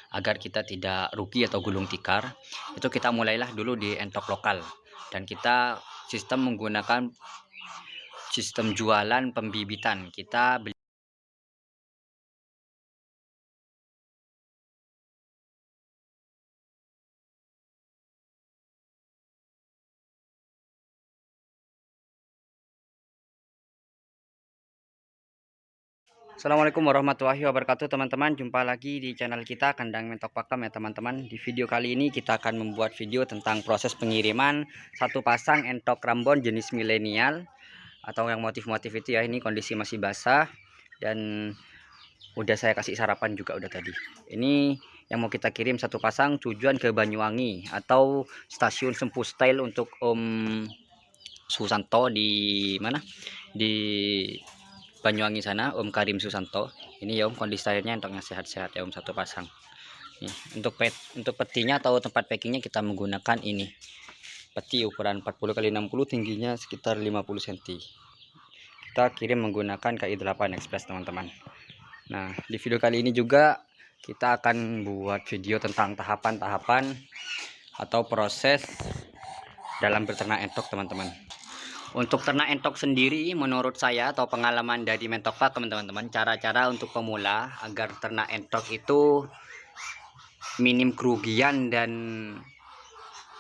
agar kita tidak rugi atau gulung tikar. Itu kita mulailah dulu di entok lokal, dan kita sistem menggunakan sistem jualan pembibitan. Kita beli. Assalamualaikum warahmatullahi wabarakatuh teman-teman. Jumpa lagi di channel kita Kandang Mentok Pakem ya teman-teman. Di video kali ini kita akan membuat video tentang proses pengiriman satu pasang entok rambon jenis milenial atau yang motif-motif itu ya. Ini kondisi masih basah dan udah saya kasih sarapan juga udah tadi. Ini yang mau kita kirim satu pasang tujuan ke Banyuwangi atau stasiun Sempu Style untuk Om Susanto di mana? Di Banyuwangi sana, Om Karim Susanto. Ini ya Om, kondisi airnya entuknya sehat-sehat ya Om, satu pasang. Nih, untuk petinya atau tempat packingnya kita menggunakan ini. Peti ukuran 40 x 60, tingginya sekitar 50 cm. Kita kirim menggunakan KI8 Express teman-teman. Nah, di video kali ini juga kita akan buat video tentang tahapan-tahapan atau proses dalam beternak entok teman-teman. Untuk ternak entok sendiri, menurut saya atau pengalaman dari Mentok Pak teman-teman, cara-cara untuk pemula agar ternak entok itu minim kerugian dan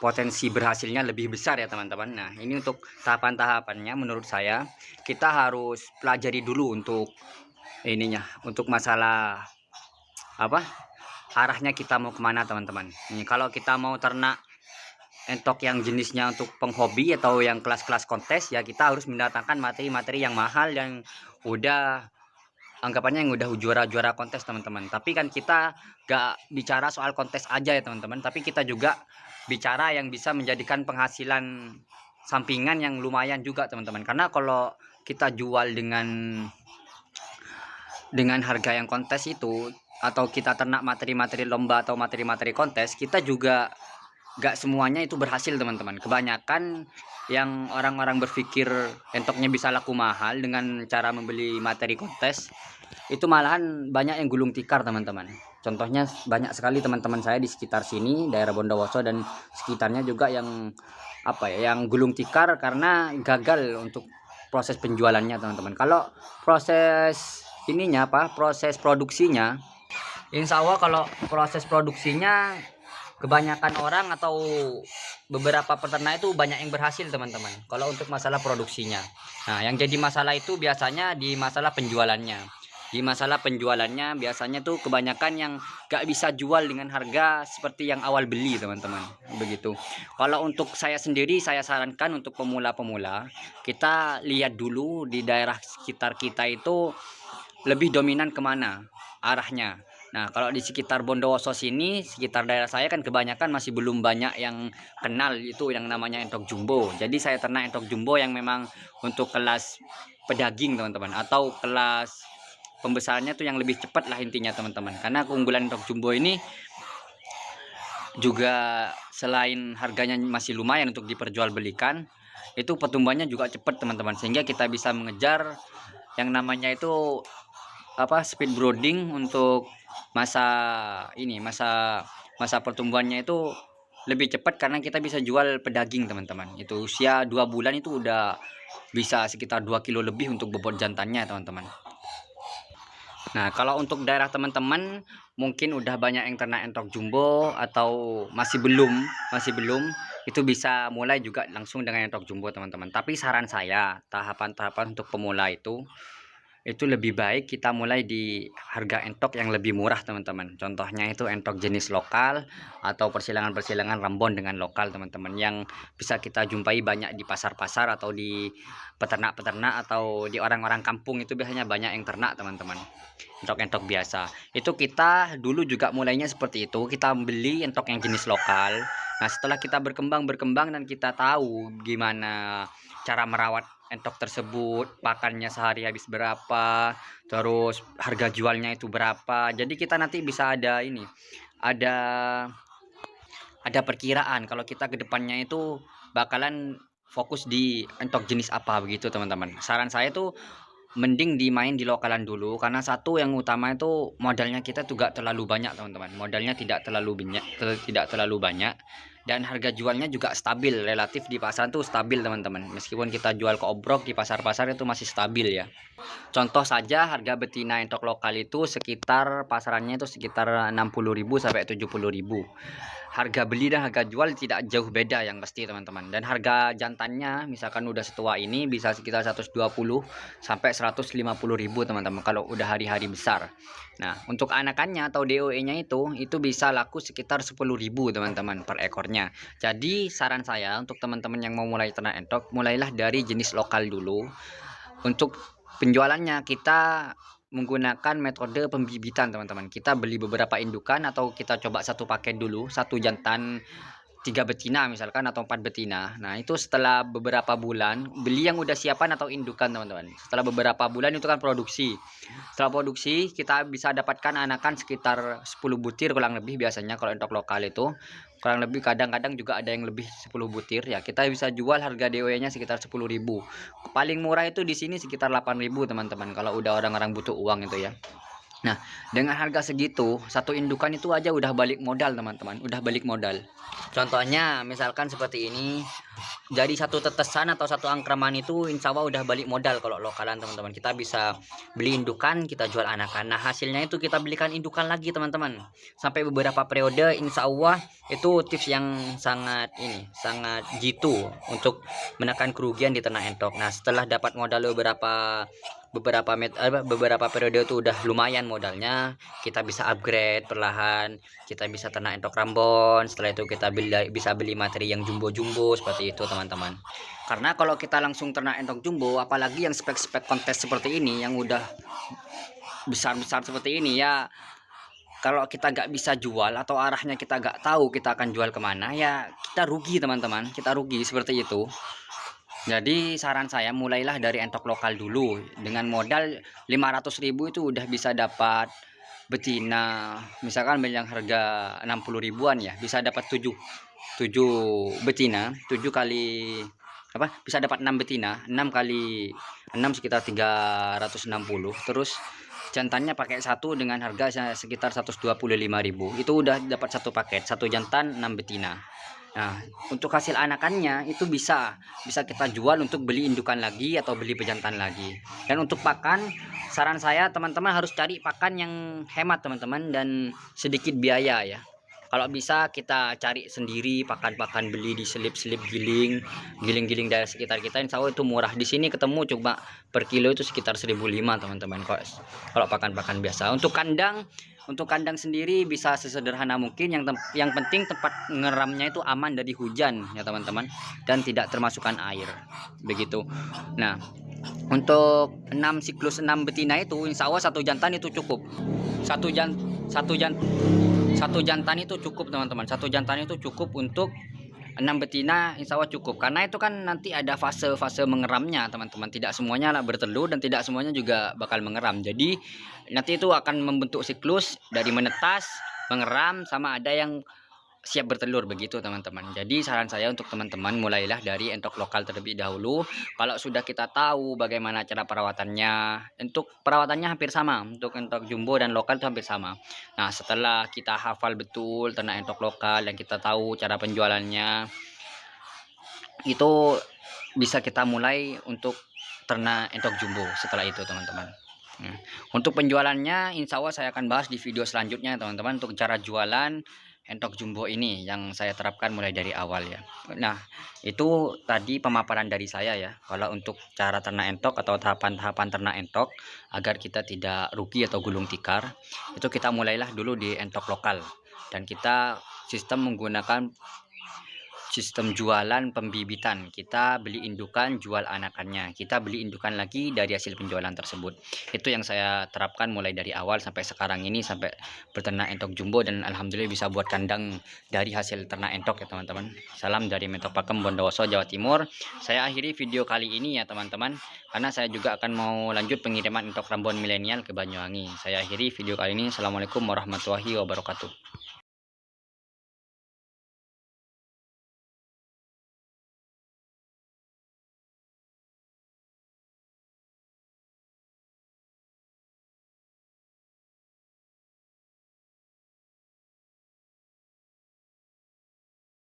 potensi berhasilnya lebih besar ya teman-teman. Nah, ini untuk tahapan-tahapannya menurut saya kita harus pelajari dulu untuk ininya, untuk masalah apa, arahnya kita mau kemana teman-teman. Kalau kita mau ternak entok yang jenisnya untuk penghobi atau yang kelas-kelas kontes ya, kita harus mendatangkan materi-materi yang mahal yang udah anggapannya yang udah juara-juara kontes teman-teman. Tapi kan kita gak bicara soal kontes aja ya teman-teman, tapi kita juga bicara yang bisa menjadikan penghasilan sampingan yang lumayan juga teman-teman. Karena kalau kita jual dengan harga yang kontes itu, atau kita ternak materi-materi lomba atau materi-materi kontes, kita juga gak semuanya itu berhasil teman-teman. Kebanyakan yang orang-orang berpikir entoknya bisa laku mahal dengan cara membeli materi kontes, itu malahan banyak yang gulung tikar teman-teman. Contohnya banyak sekali teman-teman saya di sekitar sini, daerah Bondowoso dan sekitarnya juga yang yang gulung tikar karena gagal untuk proses penjualannya teman-teman. Kalau proses proses produksinya, insya Allah kalau proses produksinya kebanyakan orang atau beberapa peternak itu banyak yang berhasil teman-teman kalau untuk masalah produksinya. Nah, yang jadi masalah itu biasanya di masalah penjualannya. Di masalah penjualannya biasanya tuh kebanyakan yang gak bisa jual dengan harga seperti yang awal beli teman-teman, begitu. Kalau untuk saya sendiri, saya sarankan untuk pemula-pemula, kita lihat dulu di daerah sekitar kita itu lebih dominan kemana arahnya. Nah, kalau di sekitar Bondowoso sini, sekitar daerah saya kan kebanyakan masih belum banyak yang kenal itu yang namanya entok jumbo. Jadi saya ternak entok jumbo yang memang untuk kelas pedaging teman-teman, atau kelas pembesarannya tuh yang lebih cepat lah intinya teman-teman. Karena keunggulan entok jumbo ini juga selain harganya masih lumayan untuk diperjualbelikan, itu pertumbuhannya juga cepat teman-teman, sehingga kita bisa mengejar yang namanya itu speed brooding untuk masa masa pertumbuhannya itu lebih cepat karena kita bisa jual pedaging teman-teman. Itu usia 2 bulan itu udah bisa sekitar 2 kilo lebih untuk bobot jantannya teman-teman. Nah, kalau untuk daerah teman-teman mungkin udah banyak yang ternak entok jumbo atau masih belum, itu bisa mulai juga langsung dengan entok jumbo teman-teman. Tapi saran saya, tahapan-tahapan untuk pemula itu lebih baik kita mulai di harga entok yang lebih murah teman-teman. Contohnya itu entok jenis lokal atau persilangan-persilangan rambon dengan lokal teman-teman, yang bisa kita jumpai banyak di pasar-pasar atau di peternak-peternak atau di orang-orang kampung. Itu biasanya banyak yang ternak teman-teman, entok-entok biasa. Itu kita dulu juga mulainya seperti itu, kita beli entok yang jenis lokal. Nah, setelah kita berkembang dan kita tahu gimana cara merawat entok tersebut, pakannya sehari habis berapa, terus harga jualnya itu berapa. Jadi kita nanti bisa ada ada perkiraan kalau kita kedepannya itu bakalan fokus di entok jenis apa begitu teman-teman. Saran saya tuh mending dimain di lokalan dulu, karena satu yang utama itu modalnya kita juga terlalu banyak teman-teman. Modalnya tidak terlalu banyak, dan harga jualnya juga stabil, relatif di pasar tuh stabil teman-teman. Meskipun kita jual ke obrok di pasar-pasar itu masih stabil ya. Contoh saja harga betina entok lokal itu sekitar pasarannya itu sekitar 60.000 sampai 70.000. Harga beli dan harga jual tidak jauh beda yang pasti teman-teman. Dan harga jantannya misalkan udah setua ini bisa sekitar 120 sampai 150.000 teman-teman kalau udah hari-hari besar. Nah, untuk anakannya atau DOE-nya itu bisa laku sekitar 10.000 teman-teman per ekornya. Jadi saran saya untuk teman-teman yang mau mulai ternak entok, mulailah dari jenis lokal dulu. Untuk penjualannya kita menggunakan metode pembibitan teman-teman. Kita beli beberapa indukan atau kita coba satu paket dulu, satu jantan 3 betina misalkan atau 4 betina. Nah, itu setelah beberapa bulan beli yang udah siapan atau indukan teman-teman. Setelah beberapa bulan itu kan produksi. Setelah produksi kita bisa dapatkan anakan sekitar 10 butir kurang lebih biasanya kalau untuk lokal itu. Kurang lebih kadang-kadang juga ada yang lebih 10 butir ya. Kita bisa jual harga DOE-nya sekitar 10.000. Paling murah itu di sini sekitar 8.000 teman-teman kalau udah orang-orang butuh uang itu ya. Nah, dengan harga segitu, satu indukan itu aja udah balik modal teman-teman, udah balik modal. Contohnya misalkan seperti ini, dari satu tetesan atau satu angkraman itu insya Allah udah balik modal kalau lokalan teman-teman. Kita bisa beli indukan, kita jual anakan. Nah, hasilnya itu kita belikan indukan lagi teman-teman. Sampai beberapa periode insya Allah itu tips yang sangat jitu untuk menekan kerugian di ternak entok. Nah, setelah dapat modal beberapa periode itu udah lumayan modalnya, kita bisa upgrade perlahan, kita bisa ternak entok Rambon. Setelah itu kita bisa beli materi yang jumbo-jumbo seperti itu teman-teman. Karena kalau kita langsung ternak entok jumbo, apalagi yang spek-spek kontes seperti ini yang udah besar-besar seperti ini ya, kalau kita nggak bisa jual atau arahnya kita nggak tahu kita akan jual kemana ya, kita rugi teman-teman, kita rugi seperti itu. Jadi saran saya mulailah dari entok lokal dulu. Dengan modal 500.000 itu udah bisa dapat betina. Misalkan yang harga 60 ribuan ya, bisa dapat 7 betina, 7 kali apa? Bisa dapat 6 betina, 6 kali 6 sekitar 360. Terus jantannya pakai satu dengan harga sekitar 125.000. Itu udah dapat satu paket, satu jantan 6 betina. Nah, untuk hasil anakannya itu bisa kita jual untuk beli indukan lagi atau beli pejantan lagi. Dan untuk pakan, saran saya teman-teman harus cari pakan yang hemat teman-teman dan sedikit biaya ya. Kalau bisa kita cari sendiri pakan-pakan, beli di selip-selip giling dari sekitar kita, insya Allah itu murah. Di sini ketemu coba per kilo itu sekitar 1.500 teman-teman kalau pakan-pakan biasa. Untuk kandang sendiri bisa sesederhana mungkin, yang penting tempat ngeramnya itu aman dari hujan ya teman-teman, dan tidak termasukkan air begitu. Nah, untuk 6 siklus 6 betina itu insya Allah satu jantan itu cukup. Satu jantan itu cukup teman-teman. Satu jantan itu cukup untuk 6 betina, insya Allah cukup. Karena itu kan nanti ada fase-fase mengeramnya teman-teman. Tidak semuanya lah bertelur dan tidak semuanya juga bakal mengeram. Jadi nanti itu akan membentuk siklus dari menetas, mengeram, sama ada yang siap bertelur begitu teman-teman. Jadi saran saya untuk teman-teman mulailah dari entok lokal terlebih dahulu. Kalau sudah kita tahu bagaimana cara perawatannya, untuk perawatannya hampir sama, untuk entok jumbo dan lokal itu hampir sama. Nah, setelah kita hafal betul ternak entok lokal dan kita tahu cara penjualannya, itu bisa kita mulai untuk ternak entok jumbo setelah itu teman-teman. Untuk penjualannya insya Allah saya akan bahas di video selanjutnya teman-teman, untuk cara jualan entok jumbo ini yang saya terapkan mulai dari awal ya. Nah, itu tadi pemaparan dari saya ya. Kalau untuk cara ternak entok atau tahapan-tahapan ternak entok agar kita tidak rugi atau gulung tikar, itu kita mulailah dulu di entok lokal, dan kita sistem menggunakan sistem jualan pembibitan. Kita beli indukan, jual anakannya. Kita beli indukan lagi dari hasil penjualan tersebut. Itu yang saya terapkan mulai dari awal sampai sekarang ini, sampai berternak entok jumbo, dan alhamdulillah bisa buat kandang dari hasil ternak entok ya teman-teman. Salam dari Mentok Pakem, Bondowoso, Jawa Timur. Saya akhiri video kali ini ya teman-teman, karena saya juga akan mau lanjut pengiriman entok Rambon milenial ke Banyuwangi. Saya akhiri video kali ini. Assalamualaikum warahmatullahi wabarakatuh.